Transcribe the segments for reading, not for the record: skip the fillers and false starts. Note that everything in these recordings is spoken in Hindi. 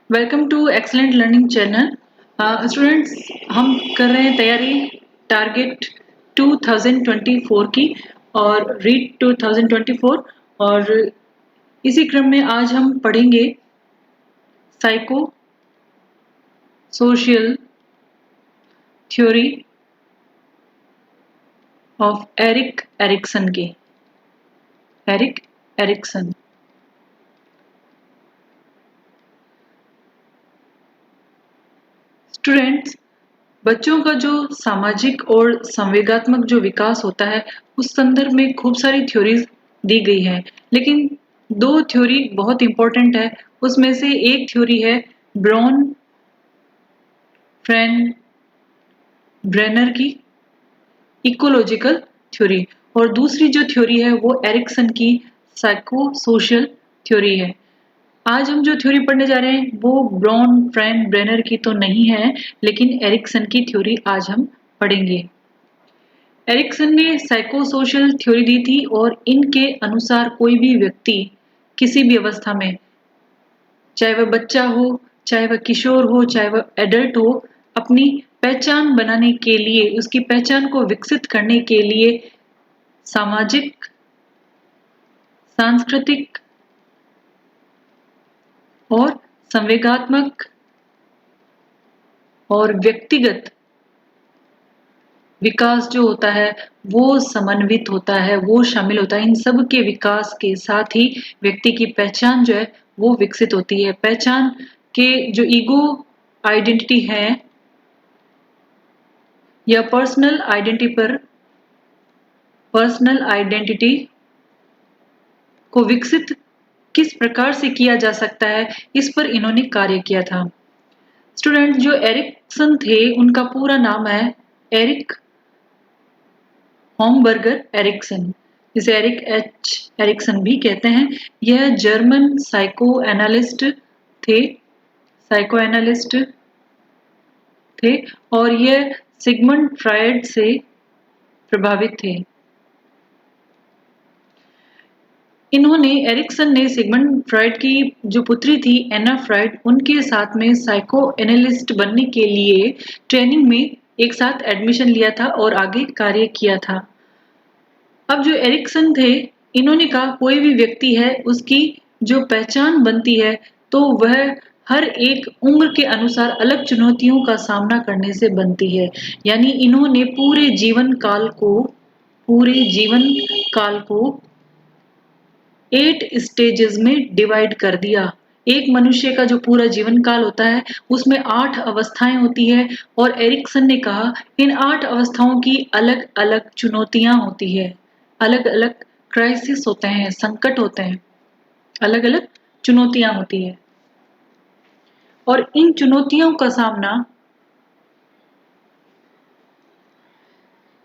Welcome to excellent learning channel. Students, हम कर रहे हैं तैयारी टारगेट 2024 की और रीड 2024। और इसी क्रम में आज हम पढ़ेंगे psycho social theory of Erik Erikson के। एरिक एरिक्सन स्टूडेंट्स, बच्चों का जो सामाजिक और संवेगात्मक जो विकास होता है उस संदर्भ में खूब सारी थ्योरीज दी गई है, लेकिन दो थ्योरी बहुत इंपॉर्टेंट है। उसमें से एक थ्योरी है ब्रॉन फ्रेन ब्रेनर की इकोलॉजिकल थ्योरी, और दूसरी जो थ्योरी है वो एरिक्सन की साइको सोशल थ्योरी है। आज हम जो थ्योरी पढ़ने जा रहे हैं वो ब्रॉन फ्रेन ब्रेनर की तो नहीं है, लेकिन एरिक्सन की थ्योरी आज हम पढ़ेंगे। एरिक्सन ने साइकोसोशल थ्योरी दी थी और इनके अनुसार कोई भी व्यक्ति किसी भी अवस्था में, चाहे वह बच्चा हो, चाहे वह किशोर हो, चाहे वह एडल्ट हो, अपनी पहचान बनाने के लिए, उसकी पहचान को विकसित करने के लिए सामाजिक, सांस्कृतिक और संवेगात्मक और व्यक्तिगत विकास जो होता है वो समन्वित होता है, वो शामिल होता है। इन सब के विकास के साथ ही व्यक्ति की पहचान जो है वो विकसित होती है। पहचान के जो ईगो आइडेंटिटी है या पर्सनल आइडेंटिटी को विकसित किस प्रकार से किया जा सकता है, इस पर इन्होंने कार्य किया था। स्टूडेंट, जो एरिक्सन थे उनका पूरा नाम है एरिक होमबर्गर एरिक्सन, जिसे एरिक एच एरिक्सन भी कहते हैं। यह जर्मन साइको एनालिस्ट थे और यह सिगमंड फ्रायड से प्रभावित थे। एरिक्सन ने सिगमंड फ्रायड की जो पुत्री थी एना फ्रायड, उनके साथ में साइको एनालिस्ट बनने के लिए ट्रेनिंग में एक साथ एडमिशन लिया था और आगे कार्य किया था। अब जो एरिक्सन थे, इन्होंने कहा कोई भी व्यक्ति है उसकी जो पहचान बनती है तो वह हर एक उम्र के अनुसार अलग चुनौतियों का सामना करने से बनती है। यानी इन्होंने पूरे जीवन काल को 8 स्टेजेस में डिवाइड कर दिया। एक मनुष्य का जो पूरा जीवन काल होता है उसमें 8 अवस्थाएं होती है, और एरिक्सन ने कहा इन 8 अवस्थाओं की अलग अलग चुनौतियां होती है, अलग अलग क्राइसिस होते हैं, संकट होते हैं, अलग अलग चुनौतियां होती है। और इन चुनौतियों का सामना,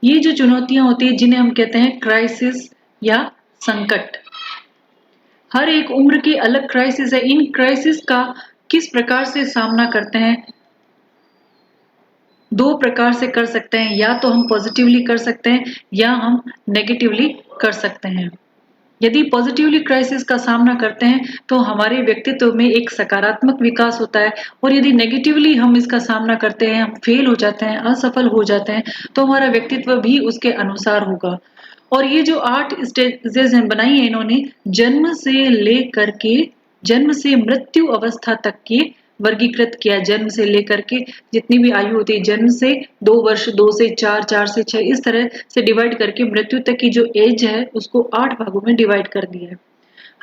ये जो चुनौतियां होती है जिन्हें हम कहते हैं क्राइसिस या संकट, हर एक उम्र की अलग क्राइसिस है। इन क्राइसिस का किस प्रकार से सामना करते हैं, दो प्रकार से कर सकते हैं। या तो हम पॉजिटिवली कर सकते हैं या हम नेगेटिवली कर सकते हैं। यदि पॉजिटिवली क्राइसिस का सामना करते हैं तो हमारे व्यक्तित्व में एक सकारात्मक विकास होता है, और यदि नेगेटिवली हम इसका सामना करते हैं, हम फेल हो जाते हैं, असफल हो जाते हैं, तो हमारा व्यक्तित्व भी उसके अनुसार होगा। और ये जो 8 स्टेजेस हैं बनाई है इन्होंने, जन्म से मृत्यु अवस्था तक के वर्गीकृत किया। जन्म से लेकर के जितनी भी आयु होती है, जन्म से 2 वर्ष, 2 से 4, 4 से 6, इस तरह से डिवाइड करके मृत्यु तक की जो एज है उसको 8 भागों में डिवाइड कर दिया है।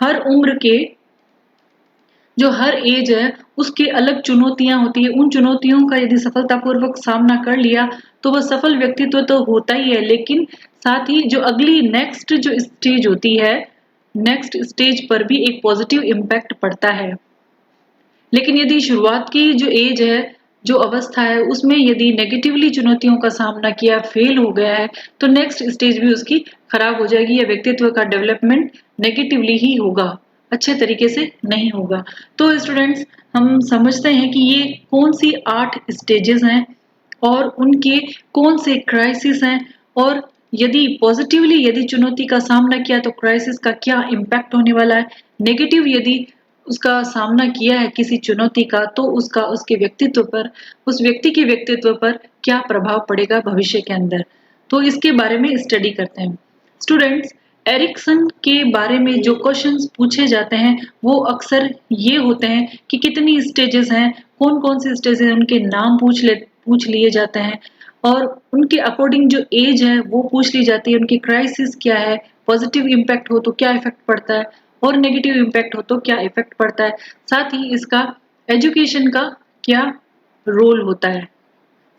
हर उम्र के जो हर एज है उसकी अलग चुनौतियां होती है। उन चुनौतियों का यदि सफलतापूर्वक सामना कर लिया तो वह सफल व्यक्तित्व तो होता ही है, लेकिन साथ ही जो अगली नेक्स्ट जो स्टेज होती है, नेक्स्ट स्टेज पर भी एक पॉजिटिव इम्पैक्ट पड़ता है। लेकिन यदि शुरुआत की जो एज है, जो अवस्था है, उसमें यदि नेगेटिवली चुनौतियों का सामना किया, फेल हो गया है, तो नेक्स्ट स्टेज भी उसकी खराब हो जाएगी या व्यक्तित्व का डेवलपमेंट नेगेटिवली ही होगा, अच्छे तरीके से नहीं होगा। तो स्टूडेंट्स, हम समझते हैं कि ये कौन सी 8 स्टेजेस हैं और उनके कौन से क्राइसिस हैं, और यदि पॉजिटिवली यदि चुनौती का सामना किया तो क्राइसिस का क्या इम्पैक्ट होने वाला है, नेगेटिव यदि उसका सामना किया है किसी चुनौती का, तो उसका उसके व्यक्तित्व पर, उस व्यक्ति के व्यक्तित्व पर क्या प्रभाव पड़ेगा भविष्य के अंदर। तो इसके बारे में स्टडी करते हैं। स्टूडेंट्स, एरिक्सन के बारे में जो क्वेश्चंस पूछे जाते हैं वो अक्सर ये होते हैं कि कितनी स्टेजेस हैं, कौन-कौन से स्टेजेस हैं, उनके नाम पूछ लिए जाते हैं और उनके अकॉर्डिंग जो एज है वो पूछ ली जाती है, उनकी क्राइसिस क्या है, पॉजिटिव इम्पैक्ट हो तो क्या इफेक्ट पड़ता है और नेगेटिव इम्पैक्ट हो तो क्या इफेक्ट पड़ता है, साथ ही इसका एजुकेशन का क्या रोल होता है,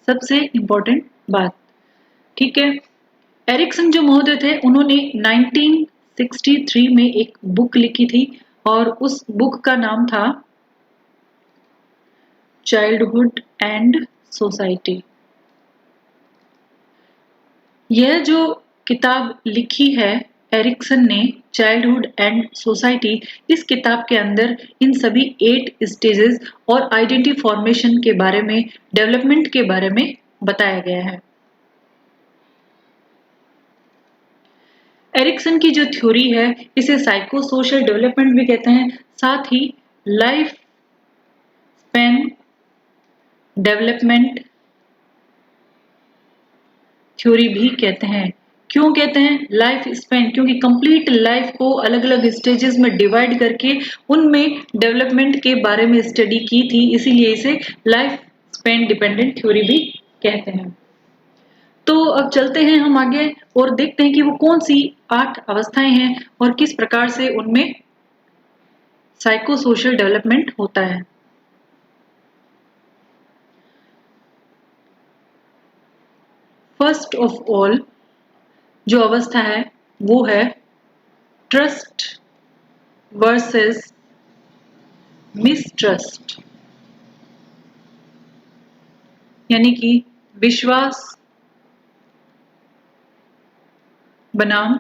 सबसे इम्पोर्टेंट बात। ठीक है, एरिक्सन जो महोदय थे उन्होंने 1963 में एक बुक लिखी थी और उस बुक का नाम था चाइल्डहुड एंड सोसाइटी। यह जो किताब लिखी है एरिक्सन ने, चाइल्डहुड एंड सोसाइटी, इस किताब के अंदर इन सभी 8 स्टेजेस और आइडेंटिटी फॉर्मेशन के बारे में, डेवलपमेंट के बारे में बताया गया है। एरिक्सन की जो थ्योरी है इसे साइको सोशल डेवलपमेंट भी कहते हैं, साथ ही लाइफ स्पैन डेवलपमेंट थ्योरी भी कहते हैं। क्यों कहते हैं लाइफ स्पैन? क्योंकि कंप्लीट लाइफ को अलग अलग स्टेजेस में डिवाइड करके उनमें डेवलपमेंट के बारे में स्टडी की थी, इसीलिए इसे लाइफ स्पैन डिपेंडेंट थ्योरी भी कहते हैं। तो अब चलते हैं हम आगे और देखते हैं कि वो कौन सी 8 अवस्थाएं हैं और किस प्रकार से उनमें साइको सोशल डेवलपमेंट होता है। फर्स्ट ऑफ ऑल जो अवस्था है वो है ट्रस्ट वर्सेस मिसट्रस्ट, यानी कि विश्वास बनाम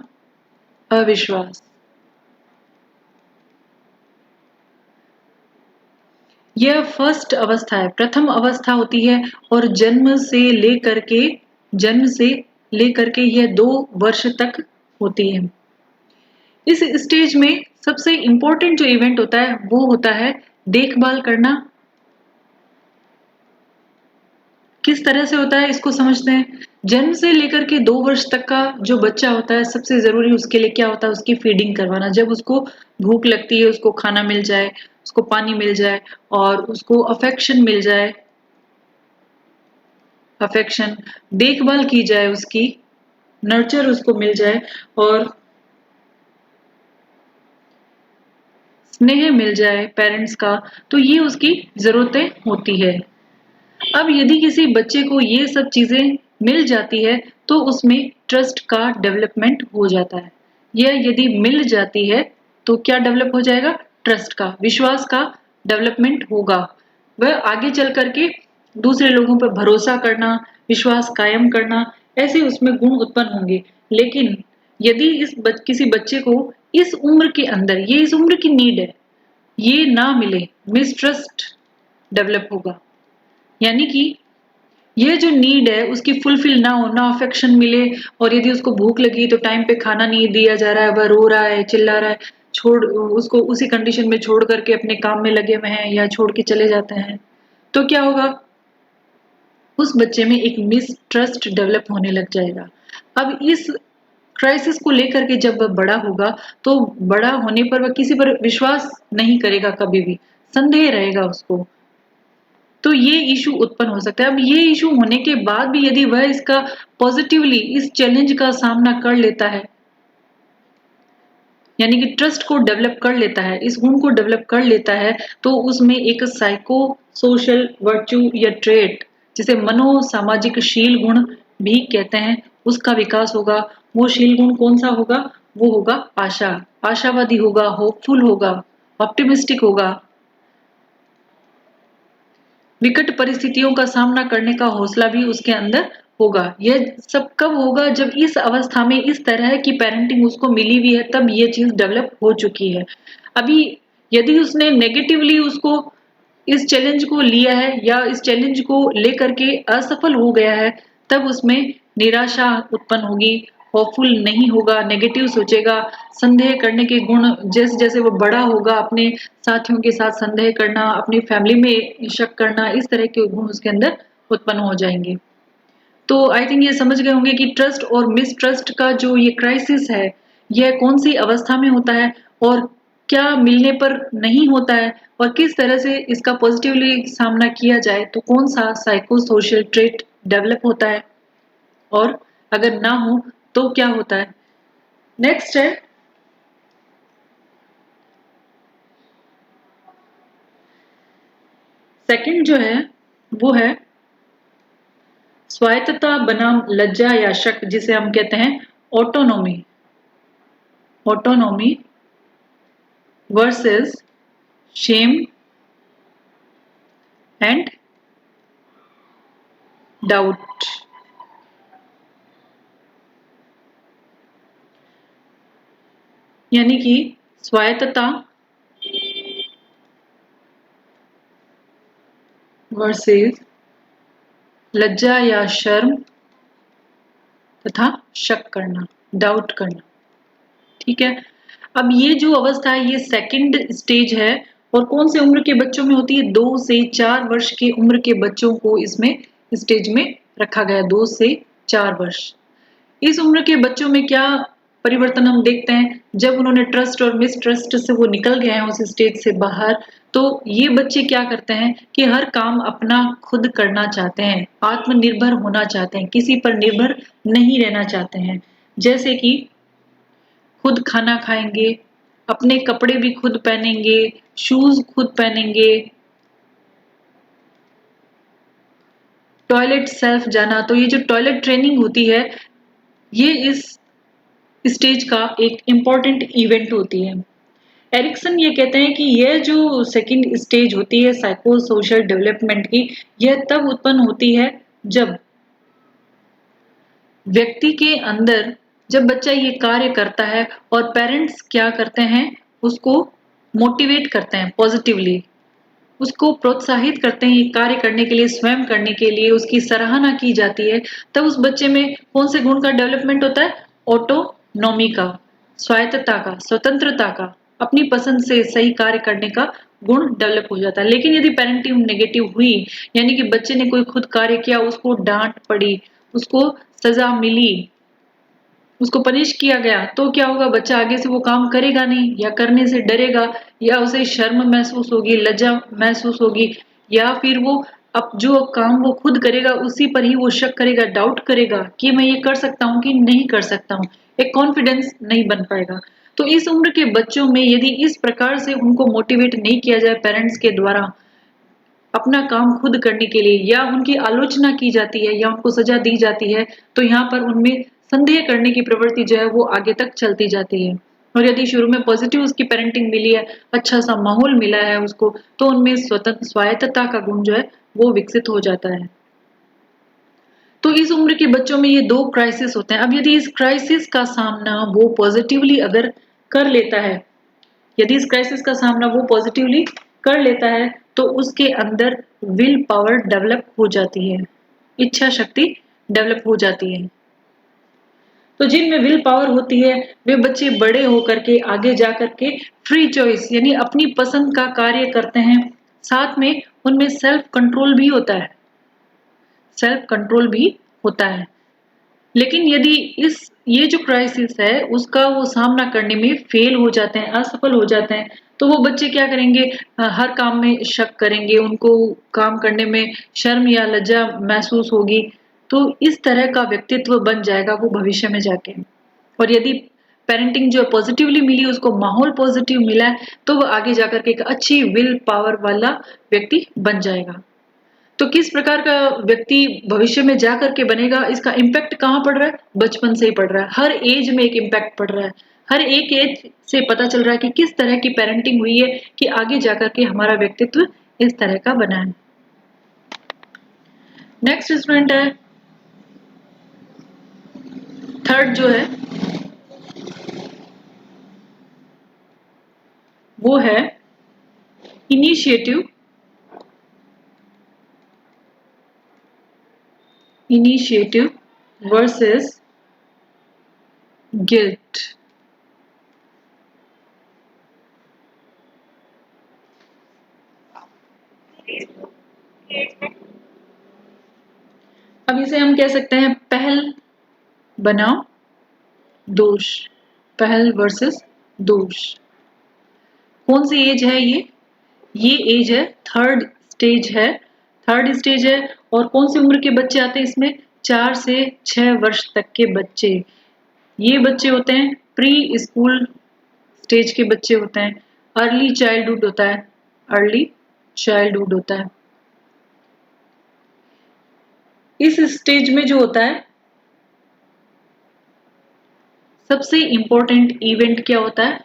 अविश्वास। यह फर्स्ट अवस्था है, प्रथम अवस्था होती है और जन्म से लेकर के यह 2 वर्ष तक होती है। इस स्टेज में सबसे इम्पोर्टेंट जो इवेंट होता है वो होता है देखभाल करना। किस तरह से होता है इसको समझते हैं। जन्म से लेकर के 2 वर्ष तक का जो बच्चा होता है सबसे जरूरी उसके लिए क्या होता है, उसकी फीडिंग करवाना। जब उसको भूख लगती है, उसको खाना मिल जाए, उसको पानी मिल जाए और उसको अफेक्शन मिल जाए, अफेक्शन देखभाल की जाए, उसकी नर्चर उसको मिल जाए और स्नेह मिल जाए पेरेंट्स का, तो ये उसकी जरूरतें होती है। अब यदि किसी बच्चे को ये सब चीजें मिल जाती है तो उसमें ट्रस्ट का डेवलपमेंट हो जाता है। यह यदि मिल जाती है तो क्या डेवलप हो जाएगा? ट्रस्ट का, विश्वास का डेवलपमेंट होगा। वह आगे चल करके दूसरे लोगों पर भरोसा करना, विश्वास कायम करना, ऐसे उसमें गुण उत्पन्न होंगे। लेकिन यदि किसी बच्चे को इस उम्र के अंदर, ये इस उम्र की नीड है, ये ना मिले, मिसट्रस्ट डेवलप होगा। यानी कि यह जो नीड है उसकी फुलफिल ना हो, ना अफेक्शन मिले और यदि उसको भूख लगी तो टाइम पे खाना नहीं दिया जा रहा है, वह रो रहा है, चिल्ला रहा है, छोड़ उसको उसी कंडीशन में छोड़ करके अपने काम में लगे हुए हैं या छोड़ के चले जाते हैं, तो क्या होगा? उस बच्चे में एक मिसट्रस्ट डेवलप होने लग जाएगा। अब इस क्राइसिस को लेकर के जब वह बड़ा होगा तो बड़ा होने पर वह किसी पर विश्वास नहीं करेगा, कभी भी संदेह रहेगा उसको। तो ये इशू उत्पन्न हो सकता है। अब ये इशू होने के बाद भी यदि वह इसका पॉजिटिवली इस चैलेंज का सामना कर लेता है, यानी कि ट्रस्ट को डेवलप कर लेता है, इस गुण को डेवलप कर लेता है, तो उसमें एक साइको सोशल वर्च्यू या ट्रेट, जिसे मनो सामाजिक शील गुण भी कहते हैं, उसका विकास होगा। वो शील गुण कौन सा होगा? वो होगा आशा, आशावादी होगा, होपफुल होगा, ऑप्टिमिस्टिक होगा, विकट परिस्थितियों का सामना करने का हौसला भी उसके अंदर होगा। यह सब कब होगा? जब इस अवस्था में इस तरह की पेरेंटिंग उसको मिली हुई है, तब ये चीज डेवलप हो चुकी है। अभी यदि उसने नेगेटिवली उसको इस चैलेंज को लिया है या इस चैलेंज को लेकर के असफल हो गया है, तब उसमें निराशा उत्पन्न होगी, होपफुल नहीं होगा, नेगेटिव सोचेगा, संदेह करने के गुण जैसे जैसे वो बड़ा होगा, अपने साथियों के साथ संदेह करना, अपनी फैमिली में शक करना, इस तरह के गुण उसके अंदर उत्पन्न हो जाएंगे। तो आई थिंक ये समझ गए होंगे कि ट्रस्ट और मिसट्रस्ट का जो ये क्राइसिस है, यह कौन सी अवस्था में होता है और क्या मिलने पर नहीं होता है, और किस तरह से इसका पॉजिटिवली सामना किया जाए, तो कौन सा साइको सोशल ट्रेट डेवलप होता है और अगर ना हो तो क्या होता है। नेक्स्ट है सेकंड जो है वो है स्वायत्तता बनाम लज्जा या शक, जिसे हम कहते हैं autonomy. Autonomy versus shame and doubt. यानी कि स्वायत्तता वर्सेस लज्जा या शर्म तथा शक करना, डाउट करना। ठीक है, अब ये जो अवस्था है ये सेकंड स्टेज है, और कौन से उम्र के बच्चों में होती है? 2 से 4 वर्ष की उम्र के बच्चों को इसमें स्टेज में रखा गया, 2 से 4 वर्ष। इस उम्र के बच्चों में क्या परिवर्तन हम देखते हैं? जब उन्होंने ट्रस्ट और मिसट्रस्ट से वो निकल गए हैं उस स्टेज से बाहर, तो ये बच्चे क्या करते हैं कि हर काम अपना खुद करना चाहते हैं, आत्मनिर्भर होना चाहते हैं, किसी पर निर्भर नहीं रहना चाहते हैं। जैसे कि खुद खाना खाएंगे, अपने कपड़े भी खुद पहनेंगे, शूज खुद पहनेंगे, टॉयलेट सेल्फ जाना। तो ये जो टॉयलेट ट्रेनिंग होती है, ये इस स्टेज का एक इम्पॉर्टेंट इवेंट होती है। एरिक्सन ये कहते हैं कि यह जो सेकंड स्टेज होती है साइको सोशल डेवलपमेंट की, यह तब उत्पन्न होती है जब व्यक्ति के अंदर, जब बच्चा ये कार्य करता है और पेरेंट्स क्या करते हैं, उसको मोटिवेट करते हैं पॉजिटिवली, उसको प्रोत्साहित करते हैं ये कार्य करने के लिए, स्वयं करने के लिए उसकी सराहना की जाती है। तब उस बच्चे में कौन से गुण का डेवलपमेंट होता है? ऑटोनॉमी का, स्वायत्तता का, स्वतंत्रता का, अपनी पसंद से सही कार्य करने का गुण डेवलप हो जाता है। लेकिन यदि पेरेंटिंग नेगेटिव हुई, यानी कि बच्चे ने कोई खुद कार्य किया, उसको डांट पड़ी, उसको सजा मिली, उसको पनिश किया गया, तो क्या होगा? बच्चा आगे से वो काम करेगा नहीं, या करने से डरेगा, या उसे शर्म महसूस होगी, लज्जा महसूस होगी, या फिर वो अब जो काम वो खुद करेगा उसी पर ही वो शक करेगा, डाउट करेगा कि मैं ये कर सकता हूँ कि नहीं कर सकता हूँ, एक कॉन्फिडेंस नहीं बन पाएगा। तो इस उम्र के बच्चों में यदि इस प्रकार से उनको मोटिवेट नहीं किया जाए पेरेंट्स के द्वारा अपना काम खुद करने के लिए, या उनकी आलोचना की जाती है, या उनको सजा दी जाती है, तो यहाँ पर उनमें संदेह करने की प्रवृत्ति जो है वो आगे तक चलती जाती है। और यदि शुरू में पॉजिटिव उसकी पेरेंटिंग मिली है, अच्छा सा माहौल मिला है उसको, तो उनमें स्वतंत्र स्वायत्तता का गुण जो है वो विकसित हो जाता है। तो इस उम्र के बच्चों में ये 2 क्राइसिस होते हैं। अब यदि इस क्राइसिस का सामना वो पॉजिटिवली अगर कर लेता है, यदि इस क्राइसिस का सामना वो पॉजिटिवली कर लेता है, तो उसके अंदर विल पावर डेवलप हो जाती है, इच्छा शक्ति डेवलप हो जाती है। तो जिनमें विल पावर होती है, वे बच्चे बड़े होकर के आगे जा करके फ्री चॉइस यानी अपनी पसंद का कार्य करते हैं। साथ में उनमें सेल्फ कंट्रोल भी होता है, सेल्फ कंट्रोल भी होता है। लेकिन यदि इस ये जो क्राइसिस है उसका वो सामना करने में फेल हो जाते हैं, असफल हो जाते हैं, तो वो बच्चे क्या करेंगे? हर काम में शक करेंगे, उनको काम करने में शर्म या लज्जा महसूस होगी। तो इस तरह का व्यक्तित्व बन जाएगा वो भविष्य में जाके। और यदि पेरेंटिंग जो पॉजिटिवली मिली, उसको माहौल पॉजिटिव मिला है, तो वो आगे जाकर के एक अच्छी विल पावर वाला व्यक्ति बन जाएगा। तो किस प्रकार का व्यक्ति भविष्य में जा करके बनेगा, इसका इम्पैक्ट कहाँ पड़ रहा है? बचपन से ही पड़ रहा है, हर एज में एक इम्पैक्ट पड़ रहा है। हर एक एज से पता चल रहा है कि किस तरह की पेरेंटिंग हुई है कि आगे जाकर के हमारा व्यक्तित्व इस तरह का बना है। नेक्स्ट स्टूडेंट है थर्ड जो है वो है इनिशिएटिव वर्सेस गिल्ट। अब इसे हम कह सकते हैं पहल बनाम दोष, पहल वर्सेस दोष। कौन सी एज है ये एज है थर्ड स्टेज है, थर्ड स्टेज है। और कौन सी उम्र के बच्चे आते हैं इसमें? 4 से 6 वर्ष तक के बच्चे। ये बच्चे होते हैं प्री स्कूल स्टेज के बच्चे होते हैं, अर्ली चाइल्डहुड होता है, अर्ली चाइल्डहुड होता है। इस स्टेज में जो होता है सबसे इंपॉर्टेंट इवेंट क्या होता है?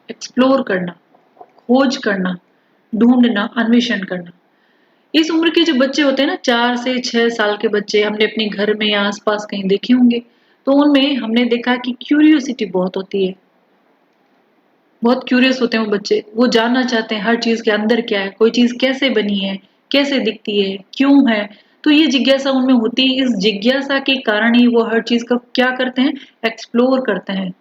एक्सप्लोर करना, खोज करना, ढूंढना, अन्वेषण करना। इस उम्र के जो बच्चे होते हैं ना, 4 से 6 साल के बच्चे, हमने अपने घर में या आसपास कहीं देखे होंगे, तो उनमें हमने देखा कि क्यूरियोसिटी बहुत होती है, बहुत क्यूरियस होते हैं वो बच्चे, वो जानना चाहते हैं हर चीज के अंदर क्या है, कोई चीज कैसे बनी है, कैसे दिखती है, क्यों है। तो ये जिज्ञासा उनमें होती है, इस जिज्ञासा के कारण ही वो हर चीज का क्या करते हैं? एक्सप्लोर करते हैं,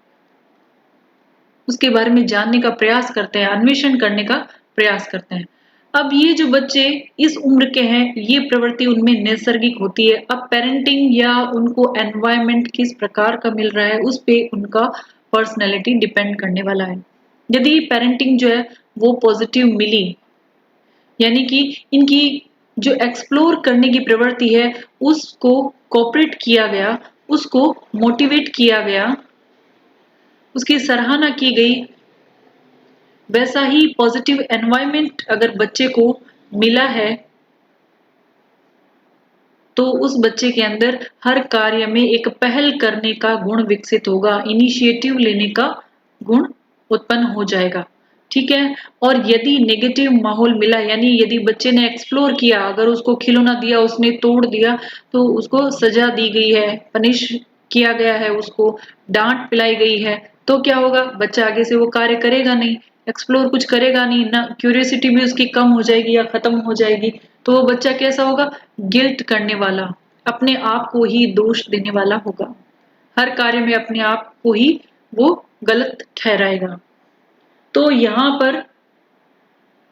उसके बारे में जानने का प्रयास करते हैं, अन्वेषण करने का प्रयास करते हैं। अब ये जो बच्चे इस उम्र के हैं, ये प्रवृत्ति उनमें नैसर्गिक होती है। अब पेरेंटिंग या उनको एनवायरनमेंट किस प्रकार का मिल रहा है, उस पे उनका पर्सनैलिटी डिपेंड करने वाला है। यदि पेरेंटिंग जो है वो पॉजिटिव मिली, यानी कि इनकी जो एक्सप्लोर करने की प्रवृत्ति है उसको कोऑपरेट किया गया, उसको मोटिवेट किया गया, उसकी सराहना की गई, वैसा ही पॉजिटिव एनवायरनमेंट अगर बच्चे को मिला है तो उस बच्चे के अंदर हर कार्य में एक पहल करने का गुण विकसित होगा, इनिशिएटिव लेने का गुण उत्पन्न हो जाएगा। ठीक है। और यदि नेगेटिव माहौल मिला, यानी यदि बच्चे ने एक्सप्लोर किया, अगर उसको खिलौना दिया उसने तोड़ दिया, तो उसको सजा दी गई है, पनिश किया गया है, उसको डांट पिलाई गई है, तो क्या होगा? बच्चा आगे से वो कार्य करेगा नहीं, एक्सप्लोर कुछ करेगा नहीं ना, क्यूरियोसिटी भी उसकी कम हो जाएगी या खत्म हो जाएगी। तो वो बच्चा कैसा होगा? गिल्ट करने वाला, अपने आप को ही दोष देने वाला होगा, हर कार्य में अपने आप को ही वो गलत ठहराएगा। तो यहाँ पर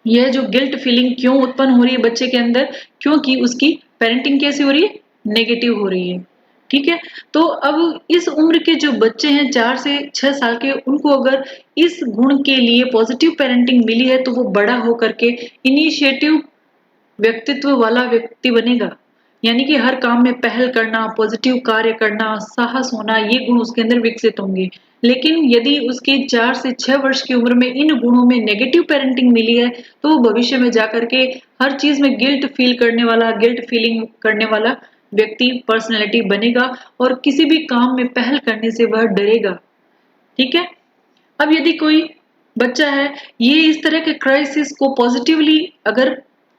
यह जो गिल्ट फीलिंग क्यों उत्पन्न हो रही है बच्चे के अंदर? क्योंकि उसकी पेरेंटिंग कैसी हो रही है? नेगेटिव हो रही है। ठीक है। तो अब इस उम्र के जो बच्चे हैं 4 से 6 साल के, उनको अगर इस गुण के लिए पॉजिटिव पेरेंटिंग मिली है तो वो बड़ा होकर के इनिशिएटिव व्यक्तित्व वाला व्यक्ति बनेगा, यानी कि हर काम में पहल करना, पॉजिटिव कार्य करना, साहस होना, ये गुण उसके अंदर विकसित होंगे। लेकिन यदि उसके 4 से 6 वर्ष की उम्र में इन गुणों में नेगेटिव पेरेंटिंग मिली है, तो वो भविष्य में जाकर के हर चीज में गिल्ट फील करने वाला, गिल्ट फीलिंग करने वाला व्यक्ति, पर्सनैलिटी बनेगा और किसी भी काम में पहल करने से वह डरेगा। ठीक है। अब यदि कोई बच्चा है, ये इस तरह के क्राइसिस को पॉजिटिवली अगर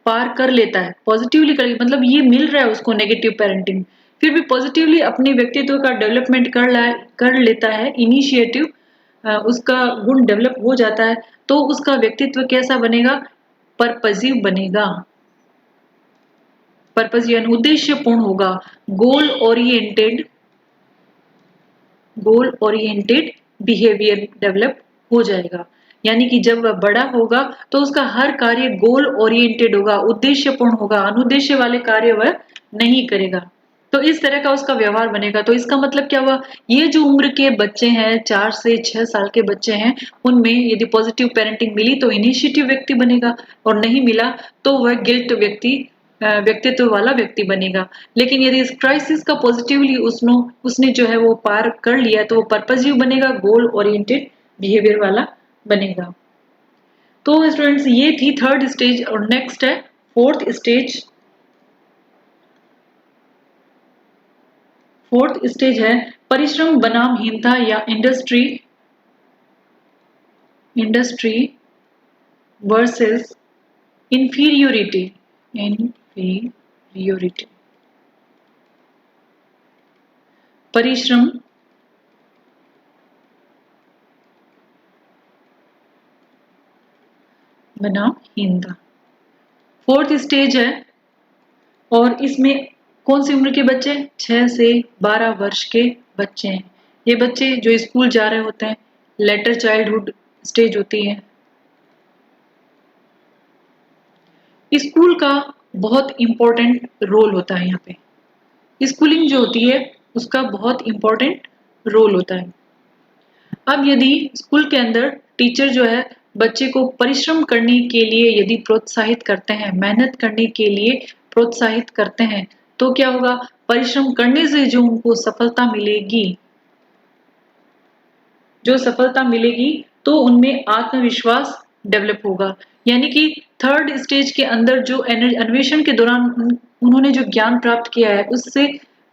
पार कर लेता है, पॉजिटिवली कर, मतलब ये मिल रहा है उसको नेगेटिव पेरेंटिंग, फिर भी पॉजिटिवली अपने व्यक्तित्व का डेवलपमेंट कर लेता है, इनिशिएटिव उसका गुण डेवलप हो जाता है, तो उसका व्यक्तित्व कैसा बनेगा? पर्पजिव बनेगा। पर्पज यानी उद्देश्यपूर्ण होगा, goal oriented, goal oriented behaviour develop हो जाएगा। यानी कि जब वह बड़ा होगा तो उसका हर कार्य गोल ओरिएंटेड होगा, उद्देश्यपूर्ण होगा, अनुद्देश्य वाले कार्य वह नहीं करेगा। तो इस तरह का उसका व्यवहार बनेगा। तो इसका मतलब क्या हुआ? ये जो उम्र के बच्चे हैं, 4 से 6 साल के बच्चे हैं, उनमें यदि पॉजिटिव पेरेंटिंग मिली तो इनिशिएटिव व्यक्ति बनेगा, और नहीं मिला तो वह गिल्ट व्यक्तित्व वाला व्यक्ति बनेगा। लेकिन यदि इस क्राइसिस का पॉजिटिवली उसने जो है वो पार कर लिया, तो वो पर्पजिव बनेगा, गोल ओरिएंटेड बिहेवियर वाला बनेगा। तो स्टूडेंट्स, ये थी थर्ड स्टेज, और नेक्स्ट है फोर्थ स्टेज। फोर्थ स्टेज है परिश्रम बनाम हीनता या इंडस्ट्री वर्सेस इंफीरियोरिटी। इंफीरियोरिटी, परिश्रम बनाम हीनता, फोर्थ स्टेज है। और इसमें कौन सी उम्र के बच्चे? 6 से 12 वर्ष के बच्चे हैं। ये बच्चे जो स्कूल जा रहे होते हैं, लेटर चाइल्डहुड स्टेज होती है। स्कूल का बहुत इम्पोर्टेंट रोल होता है यहाँ पे। स्कूलिंग जो होती है उसका बहुत इम्पोर्टेंट रोल होता है। अब यदि स्कूल के अंदर टीचर जो है बच्चे को परिश्रम करने के लिए यदि प्रोत्साहित करते हैं, मेहनत करने के लिए प्रोत्साहित करते हैं, तो क्या होगा, परिश्रम करने से जो उनको सफलता मिलेगी, तो उनमें आत्मविश्वास डेवलप होगा। यानी कि थर्ड स्टेज के अंदर जो अन्वेषण के दौरान उन्होंने जो ज्ञान प्राप्त किया है उससे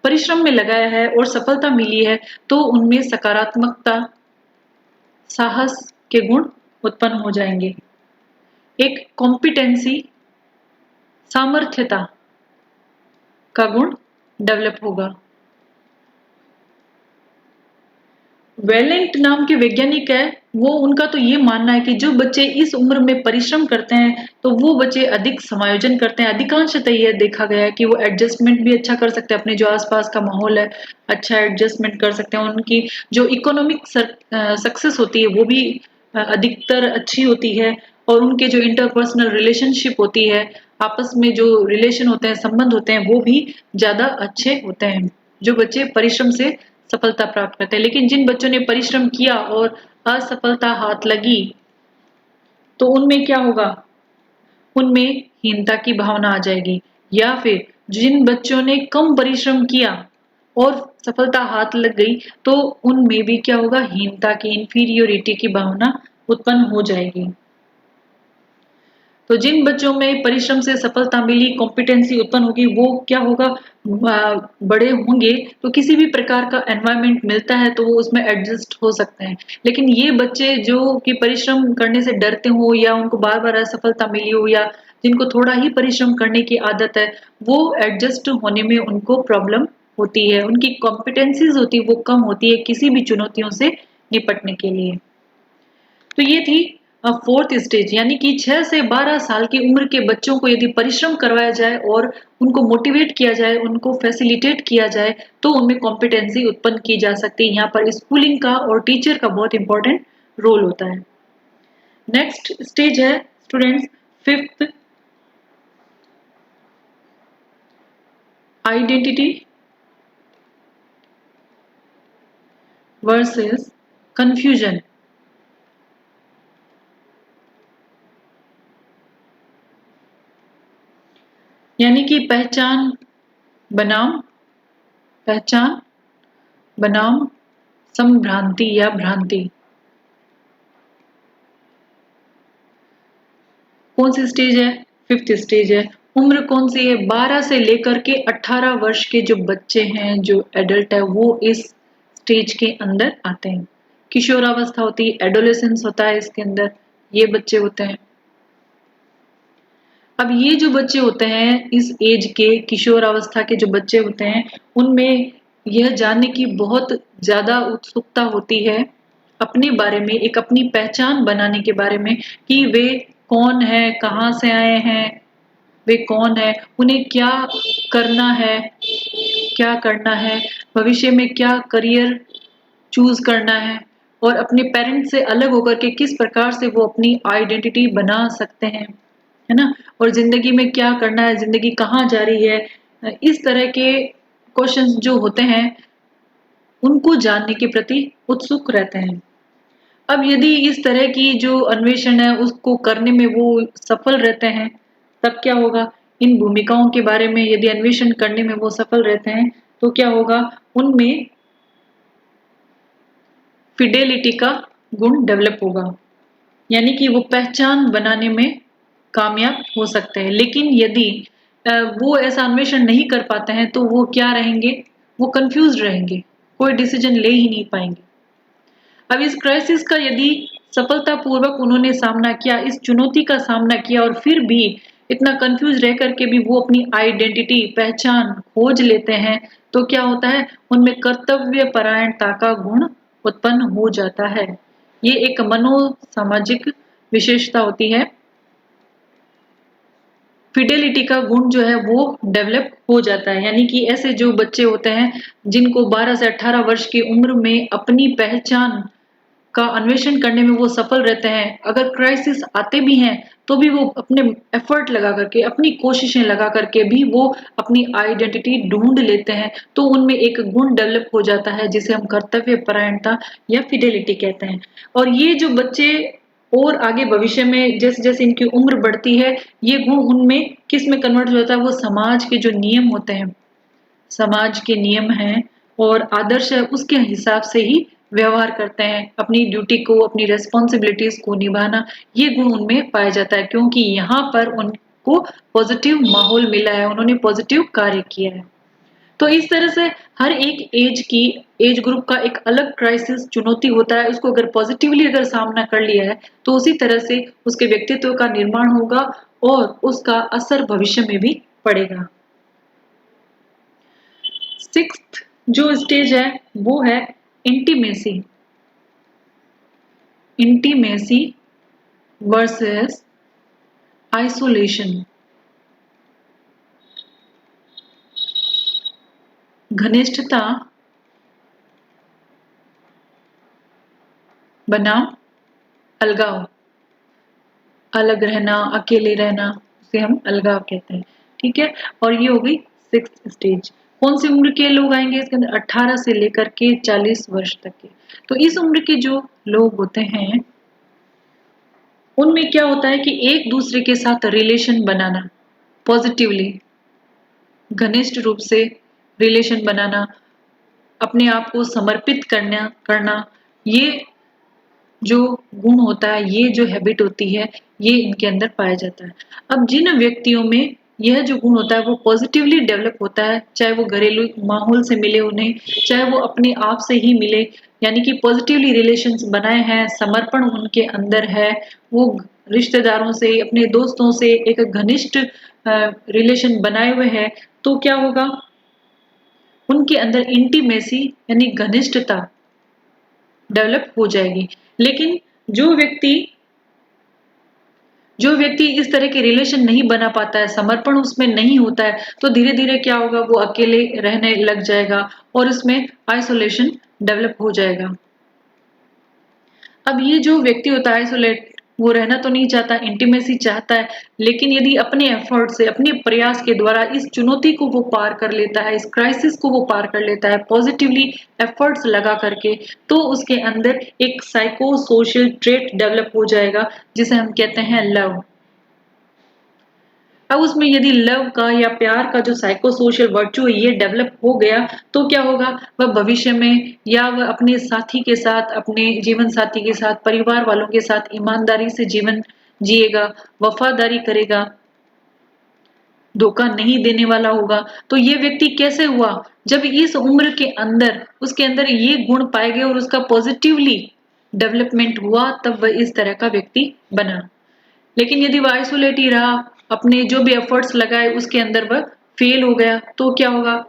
परिश्रम में लगाया है और सफलता मिली है, तो उनमें सकारात्मकता, साहस के गुण उत्पन्न हो जाएंगे। एक कॉम्पिटेंसी, सामर्थ्यता का गुण डेवलप होगा। वेलेंट नाम के वैज्ञानिक है, वो उनका तो ये मानना है कि जो बच्चे इस उम्र में परिश्रम करते हैं तो वो बच्चे अधिक समायोजन करते हैं। अधिकांशतः ये देखा गया है कि वो एडजस्टमेंट भी अच्छा कर सकते हैं, अपने जो आसपास का माहौल है अच्छा एडजस्टमेंट कर सकते हैं। उनकी जो इकोनॉमिक सक्सेस होती है वो भी अधिकतर अच्छी होती है, और उनके जो इंटरपर्सनल रिलेशनशिप होती है, आपस में जो रिलेशन होते हैं, संबंध होते हैं, वो भी ज्यादा अच्छे होते हैं जो बच्चे परिश्रम से सफलता प्राप्त करते हैं। लेकिन जिन बच्चों ने परिश्रम किया और असफलता हाथ लगी, तो उनमें क्या होगा, उनमें हीनता की भावना आ जाएगी। या फिर जिन बच्चों ने कम परिश्रम किया और सफलता हाथ लग गई, तो उनमें भी क्या होगा, हीनता की, इंफीरियोरिटी की भावना उत्पन्न हो जाएगी। तो जिन बच्चों में परिश्रम से सफलता मिली, कॉम्पिटेंसी उत्पन्न होगी, वो क्या होगा, बड़े होंगे तो किसी भी प्रकार का एनवायरनमेंट मिलता है तो वो उसमें एडजस्ट हो सकते हैं। लेकिन ये बच्चे जो कि परिश्रम करने से डरते हो, या उनको बार बार असफलता मिली हो, या जिनको थोड़ा ही परिश्रम करने की आदत है, वो एडजस्ट होने में उनको प्रॉब्लम होती है, उनकी कॉम्पिटेंसीज होती है वो कम होती है किसी भी चुनौतियों से निपटने के लिए। तो ये थी फोर्थ स्टेज, यानी कि 6 से 12 साल की उम्र के बच्चों को यदि परिश्रम करवाया जाए और उनको मोटिवेट किया जाए, उनको फैसिलिटेट किया जाए, तो उनमें कॉम्पिटेंसी उत्पन्न की जा सकती है। यहाँ पर स्कूलिंग का और टीचर का बहुत इंपॉर्टेंट रोल होता है। नेक्स्ट स्टेज है students, fifth, identity versus confusion. यानी कि बनाम पहचान बनाम संभ्रांति या भ्रांति। कौन सी स्टेज है, फिफ्थ स्टेज है। उम्र कौन सी है, 12 से लेकर के 18 वर्ष के जो बच्चे हैं, जो एडल्ट है, वो इस स्टेज के अंदर आते हैं। किशोरावस्था होती है, एडोलेसेंस होता है इसके अंदर, ये बच्चे होते हैं। अब ये जो बच्चे होते हैं इस एज के, किशोरावस्था के जो बच्चे होते हैं, उनमें यह जानने की बहुत ज्यादा उत्सुकता होती है अपने बारे में, एक अपनी पहचान बनाने के बारे में, कि वे कौन है, कहाँ से आए हैं, वे कौन है, उन्हें क्या करना है, भविष्य में क्या करियर चूज करना है, और अपने पेरेंट्स से अलग होकर के किस प्रकार से वो अपनी आइडेंटिटी बना सकते हैं, है ना, और जिंदगी में क्या करना है, जिंदगी कहाँ जा रही है। इस तरह के क्वेश्चंस जो होते हैं उनको जानने के प्रति उत्सुक रहते हैं। अब यदि इस तरह की जो अन्वेषण है उसको करने में वो सफल रहते हैं, तब क्या होगा, इन भूमिकाओं के बारे में यदि अन्वेषण करने में वो सफल रहते हैं, तो क्या होगा, उनमें फिडेलिटी का गुण डेवलप होगा। यानी कि वो पहचान बनाने में कामयाब हो सकते हैं। लेकिन यदि वो ऐसा अन्वेषण नहीं कर पाते हैं, तो वो क्या रहेंगे, वो कंफ्यूज रहेंगे, कोई डिसीजन ले ही नहीं पाएंगे। अब इस क्राइसिस का यदि सफलतापूर्वक उन्होंने सामना किया, इस चुनौती का सामना किया, और फिर भी इतना कंफ्यूज रह करके भी वो अपनी आइडेंटिटी, पहचान खोज लेते हैं, तो क्या होता है, उनमें कर्तव्य परायणता का गुण उत्पन्न हो जाता है। ये एक मनोसामाजिक विशेषता होती है। फिडेलिटी का गुण जो है वो डेवलप हो जाता है। यानी कि ऐसे जो बच्चे होते हैं जिनको 12 से 18 वर्ष की उम्र में अपनी पहचान का अन्वेषण करने में वो सफल रहते हैं, अगर क्राइसिस आते भी हैं तो भी वो अपने एफर्ट लगा करके, अपनी कोशिशें लगा करके भी वो अपनी आइडेंटिटी ढूंढ लेते हैं, तो उनमें एक गुण डेवलप हो जाता है जिसे हम कर्तव्य परायणता या फिडेलिटी कहते हैं। और ये जो बच्चे और आगे भविष्य में जैसे जैसे इनकी उम्र बढ़ती है, ये गुण उनमें किस में कन्वर्ट हो जाता है, वो समाज के जो नियम होते हैं, समाज के नियम हैं और आदर्श है, उसके हिसाब से ही व्यवहार करते हैं। अपनी ड्यूटी को, अपनी रेस्पॉन्सिबिलिटीज को निभाना, ये गुण उनमें पाया जाता है क्योंकि यहाँ पर उनको पॉजिटिव माहौल मिला है, उन्होंने पॉजिटिव कार्य किया है। तो इस तरह से हर एक एज ग्रुप का एक अलग क्राइसिस चुनौती होता है। उसको अगर पॉजिटिवली अगर सामना कर लिया है तो उसी तरह से उसके व्यक्तित्व का निर्माण होगा और उसका असर भविष्य में भी पड़ेगा। सिक्स्थ जो स्टेज है वो है इंटीमेसी। Intimacy versus isolation. घनिष्ठता बनाम अलगाव। अलग रहना, अकेले रहना, उसे हम अलगाव कहते हैं। ठीक है, और ये हो गई सिक्स्थ स्टेज। कौन सी उम्र के लोग आएंगे इसके अंदर? 18 से लेकर के 40 वर्ष तक के। तो इस उम्र के जो लोग होते हैं उनमें क्या होता है कि एक दूसरे के साथ रिलेशन बनाना, पॉजिटिवली घनिष्ठ रूप से रिलेशन बनाना, अपने आप को समर्पित करना, ये जो गुण होता है, ये जो हैबिट होती है, ये इनके अंदर पाया जाता है। अब जिन व्यक्तियों में यह जो गुण होता है वो पॉजिटिवली डेवलप होता है, चाहे वो घरेलू माहौल से मिले उन्हें, चाहे वो अपने आप से ही मिले, यानी कि पॉजिटिवली रिलेशंस बनाए हैं, समर्पण उनके अंदर है, वो रिश्तेदारों से, अपने दोस्तों से एक घनिष्ठ रिलेशन बनाए हुए हैं, तो क्या होगा, उनके अंदर इंटीमेसी यानी घनिष्ठता डेवलप हो जाएगी। लेकिन जो व्यक्ति इस तरह के रिलेशन नहीं बना पाता है, समर्पण उसमें नहीं होता है, तो धीरे धीरे क्या होगा, वो अकेले रहने लग जाएगा और इसमें आइसोलेशन डेवलप हो जाएगा। अब ये जो व्यक्ति होता है आइसोलेट, वो रहना तो नहीं चाहता, इंटीमेसी चाहता है, लेकिन यदि अपने एफर्ट से, अपने प्रयास के द्वारा इस चुनौती को वो पार कर लेता है, इस क्राइसिस को वो पार कर लेता है पॉजिटिवली एफर्ट्स लगा करके, तो उसके अंदर एक साइको सोशल ट्रेट डेवलप हो जाएगा जिसे हम कहते हैं लव। अब उसमें यदि लव का या प्यार का जो साइको सोशल वर्चू है ये डेवलप हो गया, तो क्या होगा, वह भविष्य में या वह अपने साथी के साथ, अपने जीवन साथी के साथ, परिवार वालों के साथ ईमानदारी से जीवन जिएगा, वफादारी करेगा, धोखा नहीं देने वाला होगा। तो ये व्यक्ति कैसे हुआ, जब इस उम्र के अंदर उसके अंदर ये गुण पाए गए और उसका पॉजिटिवली डेवलपमेंट हुआ, तब वह इस तरह का व्यक्ति बना। लेकिन यदि वह आइसोलेट ही रहा, अपने जो भी एफर्ट्स लगाए उसके अंदर वह फेल हो गया, तो क्या होगा,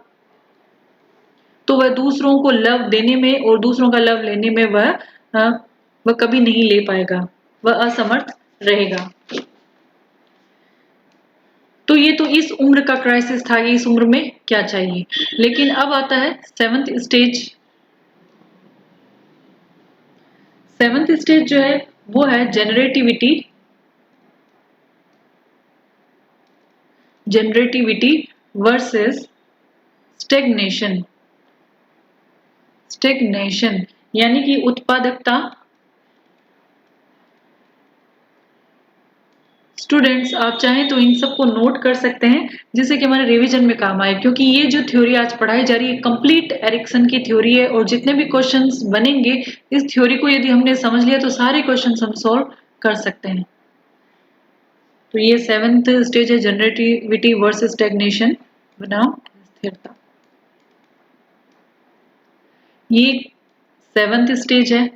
तो वह दूसरों को लव देने में और दूसरों का लव लेने में वह कभी नहीं ले पाएगा, वह असमर्थ रहेगा। तो ये तो इस उम्र का क्राइसिस था, इस उम्र में क्या चाहिए। लेकिन अब आता है सेवंथ स्टेज। सेवंथ स्टेज जो है वो है जनरेटिविटी वर्सेस स्टेग्नेशन। स्टेग्नेशन यानी कि उत्पादकता। स्टूडेंट्स आप चाहें तो इन सबको नोट कर सकते हैं जिससे कि हमारे रिवीजन में काम आए, क्योंकि ये जो थ्योरी आज पढ़ाई जा रही है कंप्लीट एरिक्सन की थ्योरी है और जितने भी क्वेश्चंस बनेंगे इस थ्योरी को यदि हमने समझ लिया तो सारे क्वेश्चंस हम सॉल्व कर सकते हैं। तो ये सेवेंथ स्टेज है जनरेटिविटी वर्सेस स्टैग्नेशन बनाम स्थिरता। ये सेवेंथ स्टेज है।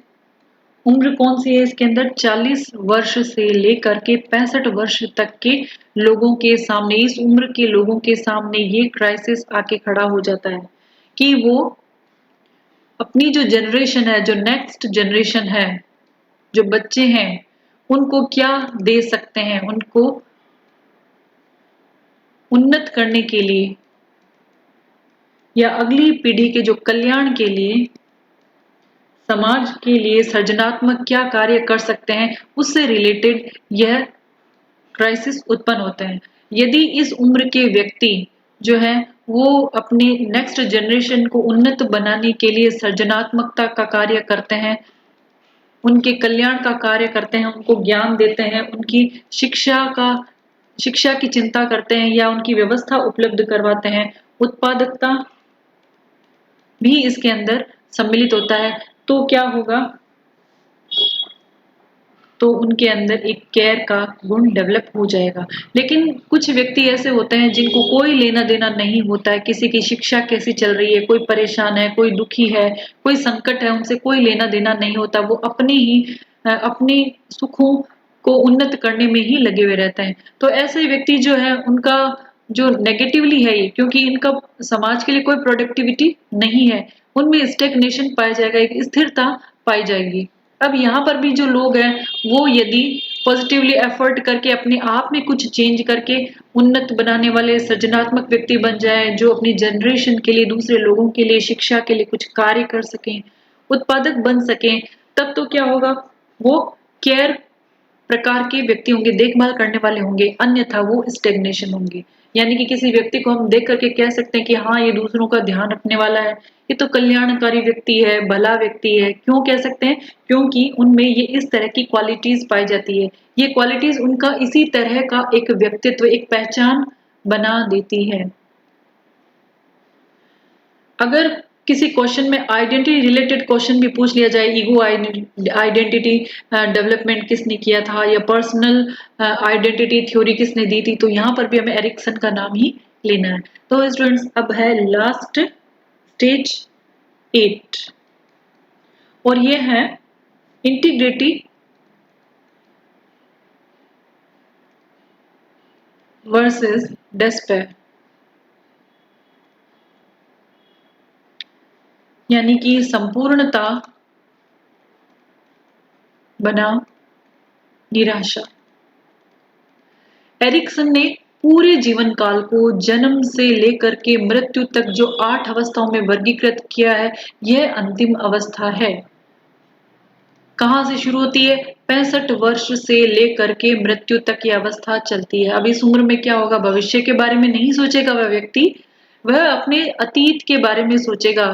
उम्र कौन सी है इसके अंदर, 40 वर्ष से लेकर के 65 वर्ष तक के लोगों के सामने, इस उम्र के लोगों के सामने ये क्राइसिस आके खड़ा हो जाता है कि वो अपनी जो जनरेशन है, जो नेक्स्ट जनरेशन है, जो बच्चे हैं, उनको क्या दे सकते हैं, उनको उन्नत करने के लिए या अगली पीढ़ी के जो कल्याण के लिए, समाज के लिए सृजनात्मक क्या कार्य कर सकते हैं, उससे रिलेटेड यह क्राइसिस उत्पन्न होते हैं। यदि इस उम्र के व्यक्ति जो है वो अपने नेक्स्ट जनरेशन को उन्नत बनाने के लिए सृजनात्मकता का कार्य करते हैं, उनके कल्याण का कार्य करते हैं, उनको ज्ञान देते हैं, उनकी शिक्षा की चिंता करते हैं या उनकी व्यवस्था उपलब्ध करवाते हैं, उत्पादकता भी इसके अंदर सम्मिलित होता है, तो क्या होगा, तो उनके अंदर एक केयर का गुण डेवलप हो जाएगा। लेकिन कुछ व्यक्ति ऐसे होते हैं जिनको कोई लेना देना नहीं होता है, किसी की शिक्षा कैसी चल रही है, कोई परेशान है, कोई दुखी है, कोई संकट है, उनसे कोई लेना देना नहीं होता, वो अपने सुखों को उन्नत करने में ही लगे हुए रहते हैं। तो ऐसे व्यक्ति जो है उनका जो नेगेटिवली है ये, क्योंकि इनका समाज के लिए कोई प्रोडक्टिविटी नहीं है, उनमें स्टेग्नेशन पाया जाएगा, एक स्थिरता पाई जाएगी। अब यहाँ पर भी जो लोग हैं वो यदि पॉजिटिवली एफर्ट करके अपने आप में कुछ चेंज करके उन्नत बनाने वाले सृजनात्मक व्यक्ति बन जाए, जो अपनी जनरेशन के लिए, दूसरे लोगों के लिए, शिक्षा के लिए कुछ कार्य कर सकें, उत्पादक बन सकें, तब तो क्या होगा, वो केयर प्रकार के व्यक्ति होंगे, देखभाल करने वाले होंगे, अन्यथा वो स्टेग्नेशन होंगे। यानी कि किसी व्यक्ति को हम देख करके कह सकते हैं कि हाँ, ये दूसरों का ध्यान रखने वाला है, ये तो कल्याणकारी व्यक्ति है, भला व्यक्ति है। क्यों कह सकते हैं? क्योंकि उनमें ये इस तरह की क्वालिटीज पाई जाती है, ये क्वालिटीज उनका इसी तरह का एक व्यक्तित्व, एक पहचान बना देती है। अगर किसी क्वेश्चन में आइडेंटिटी रिलेटेड क्वेश्चन भी पूछ लिया जाए, ईगो आइडेंटिटी डेवलपमेंट किसने किया था या पर्सनल आइडेंटिटी थ्योरी किसने दी थी, तो यहाँ पर भी हमें एरिक्सन का नाम ही लेना है। तो स्टूडेंट्स, अब है लास्ट स्टेज 8 और ये है इंटीग्रिटी वर्सेस डेस्पेयर, यानी कि संपूर्णता बनाम निराशा। एरिक्सन ने पूरे जीवन काल को जन्म से लेकर के मृत्यु तक जो 8 अवस्थाओं में वर्गीकृत किया है, यह अंतिम अवस्था है। कहाँ से शुरू होती है? 65 वर्ष से लेकर के मृत्यु तक की अवस्था चलती है। अब इस उम्र में क्या होगा, भविष्य के बारे में नहीं सोचेगा वह व्यक्ति, वह अपने अतीत के बारे में सोचेगा।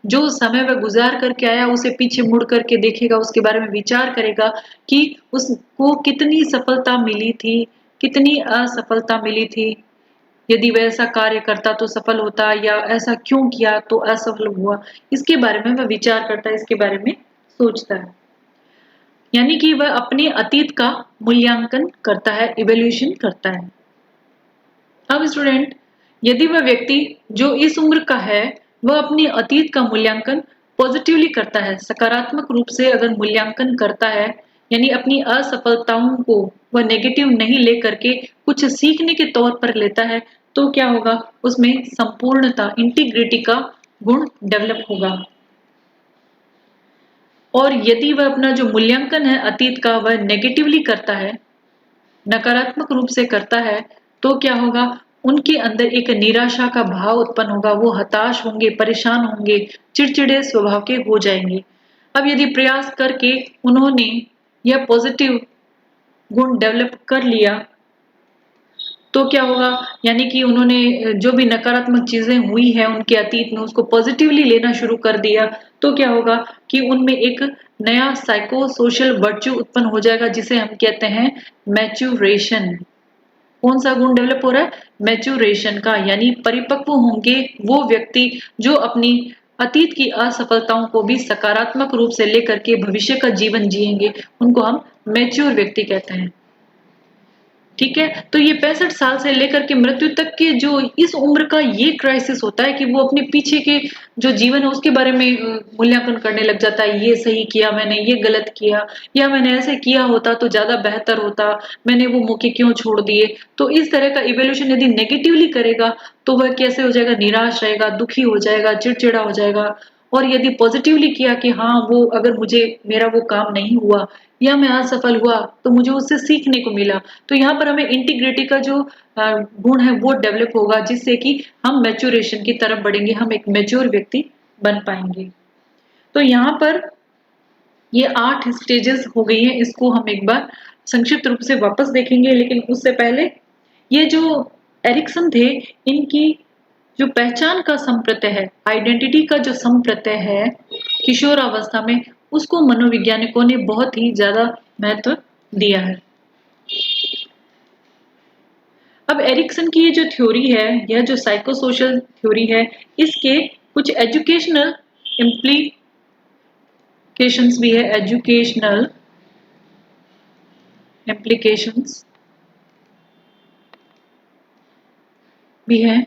जो समय वह गुजार करके आया उसे पीछे मुड़ करके देखेगा, उसके बारे में विचार करेगा कि उसको कितनी सफलता मिली थी, कितनी असफलता मिली थी, यदि वह ऐसा कार्य करता तो सफल होता या ऐसा क्यों किया तो असफल हुआ। इसके बारे में वह विचार करता है, इसके बारे में सोचता है, यानी कि वह अपने अतीत का मूल्यांकन करता है, इवैल्यूएशन करता है। अब स्टूडेंट, यदि वह व्यक्ति जो इस उम्र का है वह अपने अतीत का मूल्यांकन पॉजिटिवली करता है, सकारात्मक रूप से अगर मूल्यांकन करता है, यानी अपनी असफलताओं को वह नेगेटिव नहीं लेकर के कुछ सीखने के तौर पर लेता है, तो क्या होगा, उसमें संपूर्णता, इंटीग्रिटी का गुण डेवलप होगा। और यदि वह अपना जो मूल्यांकन है अतीत का वह नेगेटिवली करता है, नकारात्मक रूप से करता है, तो क्या होगा, उनके अंदर एक निराशा का भाव उत्पन्न होगा, वो हताश होंगे, परेशान होंगे, चिड़चिड़े स्वभाव के हो जाएंगे। अब यदि प्रयास करके उन्होंने यह पॉजिटिव गुण डेवलप कर लिया, तो क्या होगा, यानी कि उन्होंने जो भी नकारात्मक चीजें हुई है उनके अतीत में उसको पॉजिटिवली लेना शुरू कर दिया, तो क्या होगा कि उनमें एक नया साइको सोशल वर्च्यू उत्पन्न हो जाएगा, जिसे हम कहते हैं मैच्योरेशन। कौन सा गुण डेवलप हो रहा है? मैच्योरेशन का, यानी परिपक्व होंगे वो व्यक्ति जो अपनी अतीत की असफलताओं को भी सकारात्मक रूप से लेकर के भविष्य का जीवन जिएंगे, उनको हम मैच्योर व्यक्ति कहते हैं। ठीक है, तो ये 65 साल से लेकर के मृत्यु तक के जो इस उम्र का ये क्राइसिस होता है कि वो अपने पीछे के जो जीवन है उसके बारे में मूल्यांकन करने लग जाता है, ये सही किया मैंने, ये गलत किया, या मैंने ऐसे किया होता तो ज्यादा बेहतर होता, मैंने वो मौके क्यों छोड़ दिए। तो इस तरह का इवेल्यूशन यदि नेगेटिवली करेगा तो वह कैसे हो जाएगा, निराश रहेगा, दुखी हो जाएगा, चिड़चिड़ा हो जाएगा, और यदि पॉजिटिवली किया कि हाँ वो अगर मुझे मेरा वो काम नहीं हुआ या मैं असफल हुआ तो मुझे उससे सीखने को मिला, तो यहाँ पर हमें इंटीग्रिटी का जो गुण है वो डेवलप होगा, जिससे कि हम मैच्योरेशन की तरफ बढ़ेंगे, हम एक मैच्योर व्यक्ति बन पाएंगे। तो यहाँ पर ये 8 स्टेजेस हो गई हैं, इसको हम एक बार संक्षिप्त रूप से वापस देखेंगे, लेकिन उससे पहले ये जो एरिक्सन थे, इनकी जो पहचान का संप्रत्यय है, आइडेंटिटी का जो संप्रत्यय है किशोरावस्था में, उसको मनोवैज्ञानिकों ने बहुत ही ज्यादा महत्व दिया है। अब एरिक्सन की ये जो थ्योरी है, यह जो साइकोसोशल थ्योरी है, इसके कुछ एजुकेशनल इम्प्लीकेशंस भी है, एजुकेशनल इम्प्लीकेशंस भी है।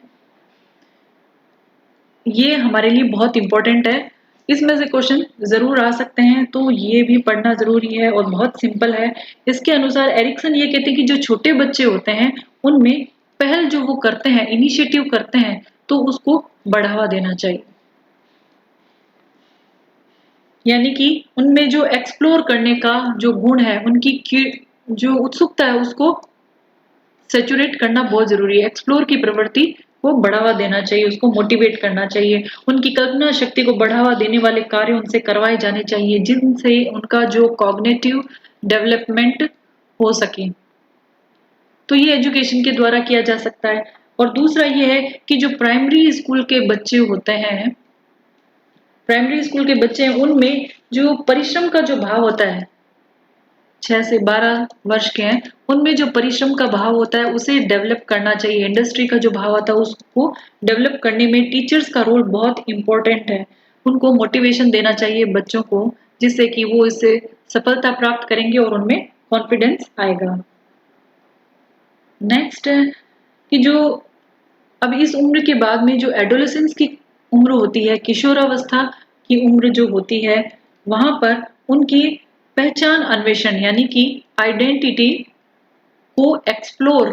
ये हमारे लिए बहुत इंपॉर्टेंट है, इसमें से क्वेश्चन जरूर आ सकते हैं, तो ये भी पढ़ना जरूरी है और बहुत सिंपल है। इसके अनुसार एरिक्सन ये कहते हैं कि जो छोटे बच्चे होते हैं उनमें पहल जो वो करते हैं, इनिशिएटिव करते हैं, तो उसको बढ़ावा देना चाहिए, यानी कि उनमें जो एक्सप्लोर करने का जो गुण है, उनकी जो उत्सुकता है उसको सैचुरेट करना बहुत जरूरी है। एक्सप्लोर की प्रवृत्ति को बढ़ावा देना चाहिए, उसको मोटिवेट करना चाहिए, उनकी कल्पना शक्ति को बढ़ावा देने वाले कार्य उनसे करवाए जाने चाहिए, जिनसे उनका जो कॉग्निटिव डेवलपमेंट हो सके। तो ये एजुकेशन के द्वारा किया जा सकता है। और दूसरा ये है कि जो प्राइमरी स्कूल के बच्चे होते हैं, प्राइमरी स्कूल के बच्चे हैं, उनमें जो परिश्रम का जो भाव होता है, 6 से 12 वर्ष के हैं, उनमें जो परिश्रम का भाव होता है उसे डेवलप करना चाहिए। इंडस्ट्री का जो भाव होता है उसको डेवलप करने में टीचर्स का रोल बहुत इंपॉर्टेंट है। उनको मोटिवेशन देना चाहिए बच्चों को, जिससे कि वो इससे सफलता प्राप्त करेंगे और उनमें कॉन्फिडेंस आएगा। नेक्स्ट है कि जो अब इस उम्र के बाद में जो एडोलेसेंस की उम्र होती है, किशोरावस्था की उम्र जो होती है, वहां पर उनकी पहचान अन्वेषण यानी कि आइडेंटिटी को एक्सप्लोर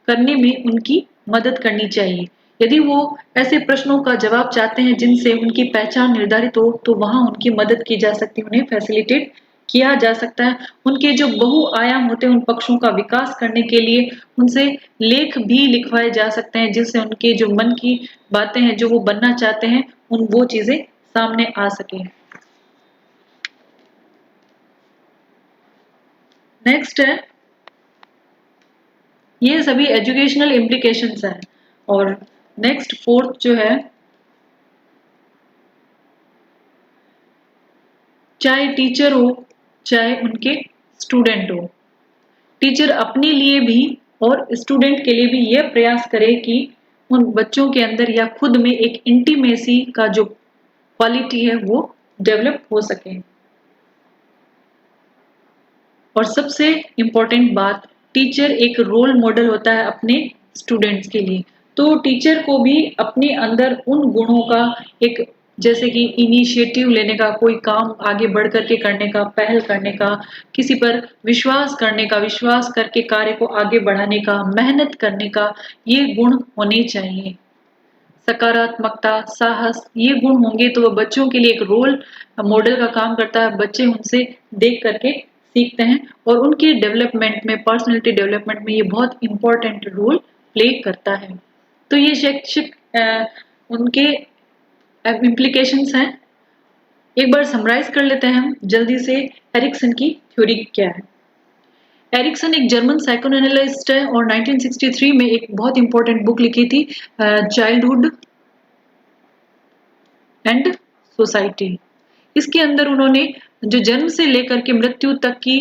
करने में उनकी मदद करनी चाहिए। यदि वो ऐसे प्रश्नों का जवाब चाहते हैं जिनसे उनकी पहचान निर्धारित हो, तो वहां उनकी मदद की जा सकती है, उन्हें फैसिलिटेट किया जा सकता है। उनके जो बहुआयाम होते हैं उन पक्षों का विकास करने के लिए उनसे लेख भी लिखवाए जा सकते हैं, जिससे उनके जो मन की बातें हैं, जो वो बनना चाहते हैं, उन वो चीजें सामने आ सके। नेक्स्ट है, ये सभी एजुकेशनल इम्प्लीकेशंस हैं। और नेक्स्ट फोर्थ जो है, चाहे टीचर हो चाहे उनके स्टूडेंट हो, टीचर अपने लिए भी और स्टूडेंट के लिए भी यह प्रयास करे कि उन बच्चों के अंदर या खुद में एक इंटीमेसी का जो क्वालिटी है वो डेवलप हो सके। और सबसे इम्पोर्टेंट बात, टीचर एक रोल मॉडल होता है अपने स्टूडेंट्स के लिए। तो टीचर को भी अपने अंदर उन गुणों का एक, जैसे कि इनिशिएटिव लेने का, कोई काम आगे बढ़ करके करने का, पहल करने का, किसी पर विश्वास करने का, विश्वास करके कार्य को आगे बढ़ाने का, मेहनत करने का, ये गुण होने चाहिए। सकारात्मकता, साहस, ये गुण होंगे तो वो बच्चों के लिए एक रोल मॉडल का काम करता है। बच्चे उनसे देख करके सीखते हैं और उनके डेवलपमेंट में, पर्सनैलिटी डेवलपमेंट में ये बहुत इंपॉर्टेंट रोल प्ले करता है। तो ये शैक्षिक उनके इम्प्लीकेशंस हैं। एक बार समराइज कर लेते हैं हम जल्दी से, एरिक्सन की थ्योरी क्या है। एरिक्सन एक जर्मन साइकोएनालिस्ट है और 1963 में एक बहुत इंपॉर्टेंट बुक लिखी थी, चाइल्डहुड एंड सोसाइटी। इसके अंदर उन्होंने जो जन्म से लेकर के मृत्यु तक की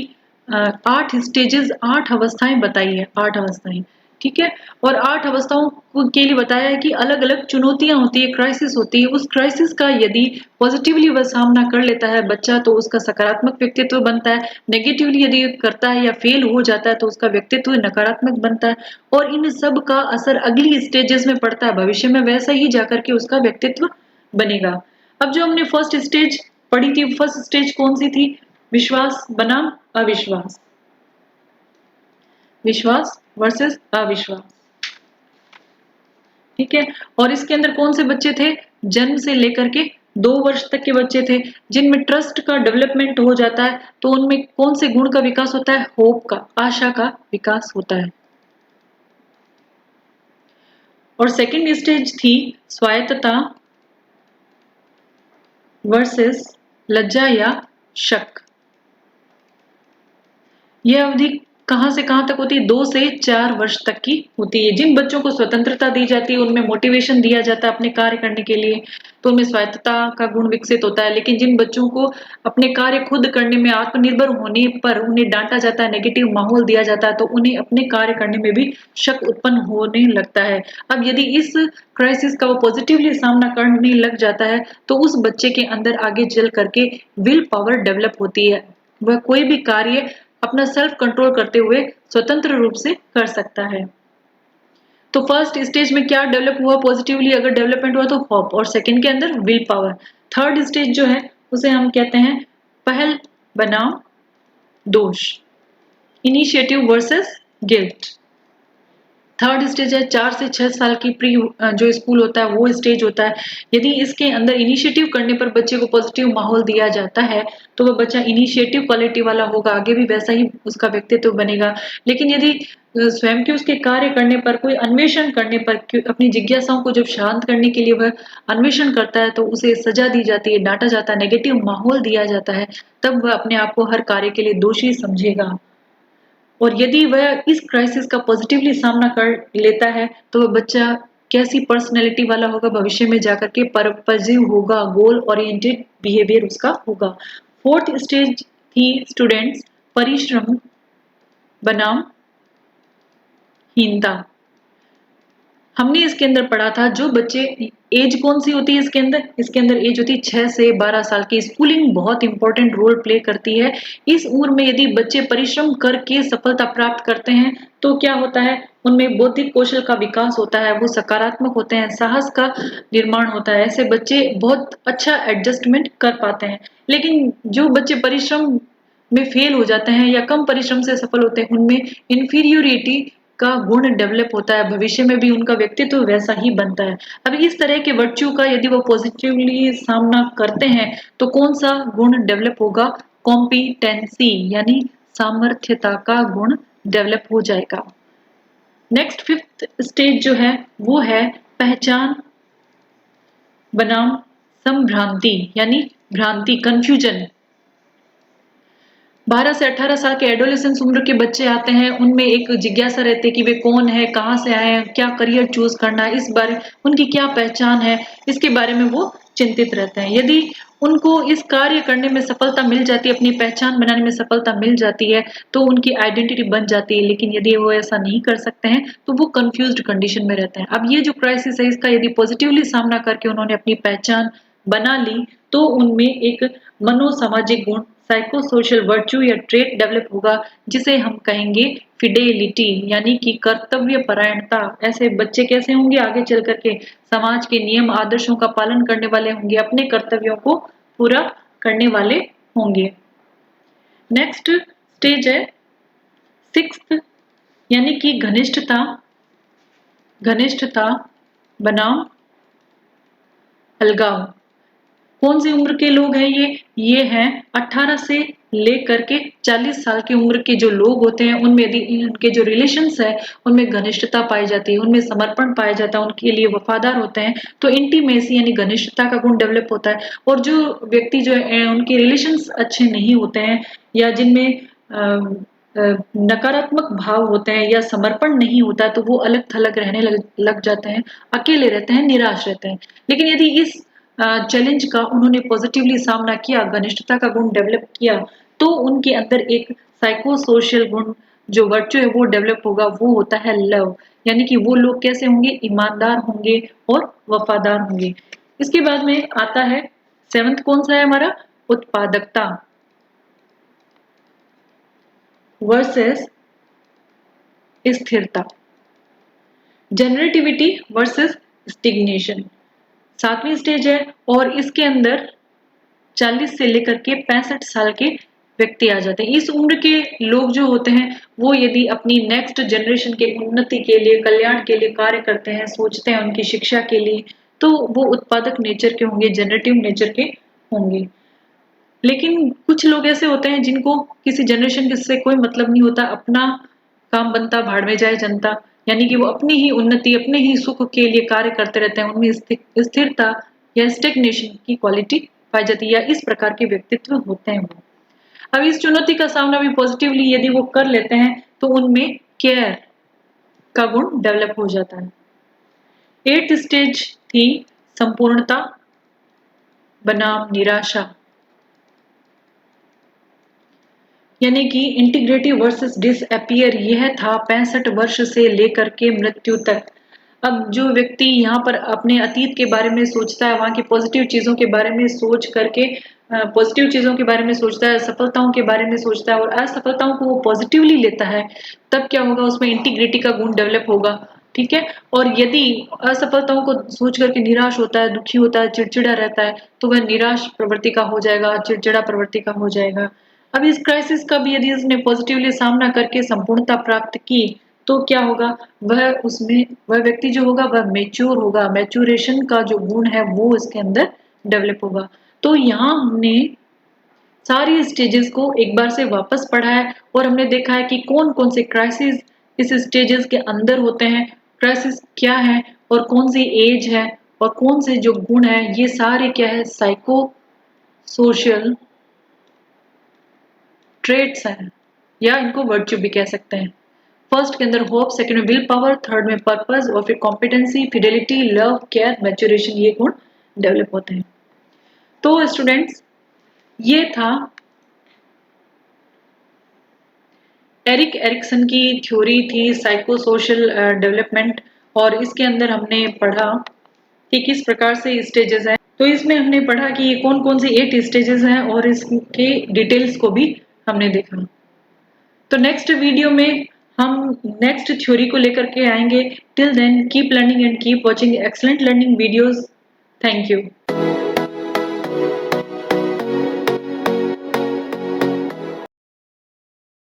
8 स्टेजेस, 8 अवस्थाएं बताई है, 8 अवस्थाएं, ठीक है। और 8 अवस्थाओं के लिए बताया है कि अलग अलग चुनौतियां होती है, क्राइसिस होती है। उस क्राइसिस का यदि पॉजिटिवली वह सामना कर लेता है बच्चा, तो उसका सकारात्मक व्यक्तित्व बनता है। नेगेटिवली यदि करता है या फेल हो जाता है तो उसका व्यक्तित्व नकारात्मक बनता है। और इन सब का असर अगली स्टेजेस में पड़ता है, भविष्य में वैसा ही जाकर के उसका व्यक्तित्व बनेगा। अब जो हमने फर्स्ट स्टेज पढ़ी थी, फर्स्ट स्टेज कौन सी थी? विश्वास बनाम अविश्वास, विश्वास वर्सेस अविश्वास, ठीक है। और इसके अंदर कौन से बच्चे थे? जन्म से लेकर के 2 वर्ष तक के बच्चे थे जिनमें ट्रस्ट का डेवलपमेंट हो जाता है, तो उनमें कौन से गुण का विकास होता है? होप का, आशा का विकास होता है। और सेकंड स्टेज थी स्वायत्तता वर्सेस लज्जा या शक। यह अवधि कहां से कहां तक होती है? 2 से 4 वर्ष तक की होती है। जिन बच्चों को स्वतंत्रता दी जाती है, उनमें मोटिवेशन दिया जाता है अपने कार्य करने के लिए, तो उनमें स्वायत्तता का गुण विकसित होता है। लेकिन जिन बच्चों को अपने कार्य खुद करने में आत्मनिर्भर होने पर उन्हें डांटा जाता है, नेगेटिव माहौल दिया जाता है, तो उन्हें अपने कार्य करने में भी शक उत्पन्न होने लगता है। अब यदि इस क्राइसिस का वो पॉजिटिवली सामना करने लग जाता है, तो उस बच्चे के अंदर आगे चल करके विल पावर डेवलप होती है। वह कोई भी कार्य अपना सेल्फ कंट्रोल करते हुए स्वतंत्र रूप से कर सकता है। तो फर्स्ट स्टेज में क्या डेवलप हुआ पॉजिटिवली, अगर डेवलपमेंट हुआ तो होप, और सेकंड के अंदर विल पावर। थर्ड स्टेज जो है उसे हम कहते हैं पहल बनाम दोष, initiative versus guilt. Third stage है 4 से 6 साल की प्री जो स्कूल होता है वो स्टेज होता है। यदि इसके अंदर इनिशिएटिव करने पर बच्चे को पॉजिटिव माहौल दिया जाता है, तो वह बच्चा इनिशिएटिव क्वालिटी वाला होगा, आगे भी वैसा ही उसका व्यक्तित्व बनेगा। लेकिन यदि स्वयं के उसके कार्य करने पर, कोई अन्वेषण करने पर, अपनी जिज्ञासाओं को जब शांत करने के लिए वह अन्वेषण करता है, तो उसे सजा दी जाती है, डांटा जाता है, नेगेटिव माहौल दिया जाता है, तब वह अपने आप को हर कार्य के लिए दोषी समझेगा। और यदि वह इस क्राइसिस का पॉजिटिवली सामना कर लेता है, तो वह बच्चा कैसी पर्सनैलिटी वाला होगा, भविष्य में जाकर के पर्पजिव होगा, गोल ओरिएंटेड बिहेवियर उसका होगा। फोर्थ स्टेज थी स्टूडेंट्स परिश्रम बनाम हीनता। हमने इसके अंदर पढ़ा था, जो बच्चे, एज कौन सी होती है इसके अंदर एज होती है 6 से 12 साल की। स्कूलिंग बहुत इंपॉर्टेंट रोल प्ले करती है। इस उम्र में यदि बच्चे परिश्रम करके सफलता प्राप्त करते हैं, तो क्या होता है, उनमें बौद्धिक कौशल का विकास होता है, वो सकारात्मक होते हैं, साहस का निर्माण होता है। ऐसे बच्चे बहुत अच्छा एडजस्टमेंट कर पाते हैं। लेकिन जो बच्चे परिश्रम में फेल हो जाते हैं या कम परिश्रम से सफल होते हैं, उनमें इंफीरियोरिटी का गुण डेवलप होता है, भविष्य में भी उनका व्यक्तित्व वैसा ही बनता है। अब इस तरह के वर्च्यू का यदि वो पॉजिटिवली सामना करते हैं, तो कौन सा गुण डेवलप होगा? कॉम्पिटेंसी यानी सामर्थ्यता का गुण डेवलप हो जाएगा। नेक्स्ट फिफ्थ स्टेज जो है वो है पहचान बनाम संभ्रांति यानी भ्रांति, कंफ्यूजन। 12 से 18 साल के एडोलेसेंस उम्र के बच्चे आते हैं, उनमें एक जिज्ञासा रहती है कि वे कौन है, कहाँ से आए हैं, क्या करियर चूज करना है, इस बारे उनकी क्या पहचान है, इसके बारे में वो चिंतित रहते हैं। यदि उनको इस कार्य करने में सफलता मिल जाती है, अपनी पहचान बनाने में सफलता मिल जाती है, तो उनकी आइडेंटिटी बन जाती है। लेकिन यदि वो ऐसा नहीं कर सकते हैं, तो वो कंफ्यूज्ड कंडीशन में रहते हैं। अब ये जो क्राइसिस है, इसका यदि पॉजिटिवली सामना करके उन्होंने अपनी पहचान बना ली, तो उनमें एक मनोसामाजिक गुण, साइको सोशल वर्च्यू या ट्रेट डेवलप होगा, जिसे हम कहेंगे फिडेलिटी यानी कि कर्तव्य परायणता। ऐसे बच्चे कैसे होंगे? आगे चल करके समाज के नियम आदर्शों का पालन करने वाले होंगे, अपने कर्तव्यों को पूरा करने वाले होंगे। नेक्स्ट स्टेज है सिक्स्थ यानी कि घनिष्ठता बनाम अलगाव। कौन सी उम्र के लोग हैं ये हैं 18 से लेकर के 40 साल की उम्र के जो लोग होते हैं, उनमें यदि उनके जो रिलेशंस है उनमें घनिष्ठता पाई जाती है, उनमें समर्पण पाया जाता है, उनके लिए वफादार होते हैं, तो इंटीमेसी यानी घनिष्ठता का गुण डेवलप होता है। और जो व्यक्ति जो है उनके रिलेशंस अच्छे नहीं होते हैं या जिनमें नकारात्मक भाव होते हैं या समर्पण नहीं होता, तो वो अलग थलग रहने लग जाते हैं, अकेले रहते हैं, निराश रहते हैं। लेकिन यदि इस चैलेंज का उन्होंने पॉजिटिवली सामना किया, घनिष्ठता का गुण डेवलप किया, तो उनके अंदर एक साइको सोशल गुण जो वर्च्यू है वो डेवलप होगा, वो होता है लव। यानी कि वो लोग कैसे होंगे? ईमानदार होंगे और वफादार होंगे। इसके बाद में आता है सेवंथ, कौन सा है हमारा? उत्पादकता वर्सेस स्थिरता, जनरेटिविटी वर्सेस स्टिग्नेशन। 7वीं स्टेज है और इसके अंदर 40 से लेकर के 65 साल के व्यक्ति आ जाते हैं। इस उम्र के लोग जो होते हैं, वो यदि अपनी नेक्स्ट जनरेशन के उन्नति के लिए, कल्याण के लिए कार्य करते हैं, सोचते हैं उनकी शिक्षा के लिए, तो वो उत्पादक नेचर के होंगे, जनरेटिव नेचर के होंगे। लेकिन कुछ लोग ऐसे होते हैं जिनको किसी जनरेशन से कोई मतलब नहीं होता, अपना काम बनता भाड़ में जाए जनता, यानी कि वो अपनी ही उन्नति, अपने ही सुख के लिए कार्य करते रहते हैं, उनमें स्थिरता या स्टेग्नेशन की क्वालिटी पाई जाती है, या इस प्रकार के व्यक्तित्व होते हैं वो। अब इस चुनौती का सामना भी पॉजिटिवली यदि वो कर लेते हैं तो उनमें केयर का गुण डेवलप हो जाता है। 8th स्टेज थी संपूर्णता बनाम निराशा, यानी कि इंटीग्रेटिव वर्सेस डिसअपियर। यह था 65 वर्ष से लेकर के मृत्यु तक। अब जो व्यक्ति यहाँ पर अपने अतीत के बारे में सोचता है, वहाँ की पॉजिटिव चीजों के बारे में सोच करके, पॉजिटिव चीजों के बारे में सोचता है, सफलताओं के बारे में सोचता है और असफलताओं को वो पॉजिटिवली लेता है, तब क्या होगा, उसमें इंटीग्रिटी का गुण डेवलप होगा। ठीक है। और यदि असफलताओं को सोच करके निराश होता है, दुखी होता है, चिड़चिड़ा रहता है, तो वह निराश प्रवृत्ति का हो जाएगा, चिड़चिड़ा प्रवृत्ति का हो जाएगा। अब इस क्राइसिस का भी यदि उसने पॉजिटिवली सामना करके संपूर्णता प्राप्त की तो क्या होगा, वह व्यक्ति जो होगा वह मेच्योर होगा, मैच्योरेशन का जो गुण है वो इसके अंदर डेवलप होगा। तो यहाँ हमने सारी स्टेजेस को एक बार से वापस पढ़ा है और हमने देखा है कि कौन कौन से क्राइसिस इस स्टेजेस के अंदर होते हैं, क्राइसिस क्या है और कौन सी एज है और कौन से जो गुण है, ये सारे क्या है, साइको सोशल ट्रेट्स हैं, या इनको वर्च्यू भी कह सकते हैं। फर्स्ट के अंदर होप, सेकंड में विल पावर, थर्ड में पर्पस और फिर competency, Fidelity, love, care, maturation, ये गुण डेवलप होते हैं। तो स्टूडेंट्स, ये था एरिक एरिक्सन की थ्योरी थी साइको सोशल डेवलपमेंट, और इसके अंदर हमने पढ़ा कि किस प्रकार से स्टेजेस हैं। तो इसमें हमने पढ़ा कि कौन कौन से 8 स्टेजेस हैं और इसके डिटेल्स को भी हमने देखा। तो नेक्स्ट वीडियो में हम नेक्स्ट थ्योरी को लेकर के आएंगे। Till then keep learning and keep watching excellent learning videos. Thank you.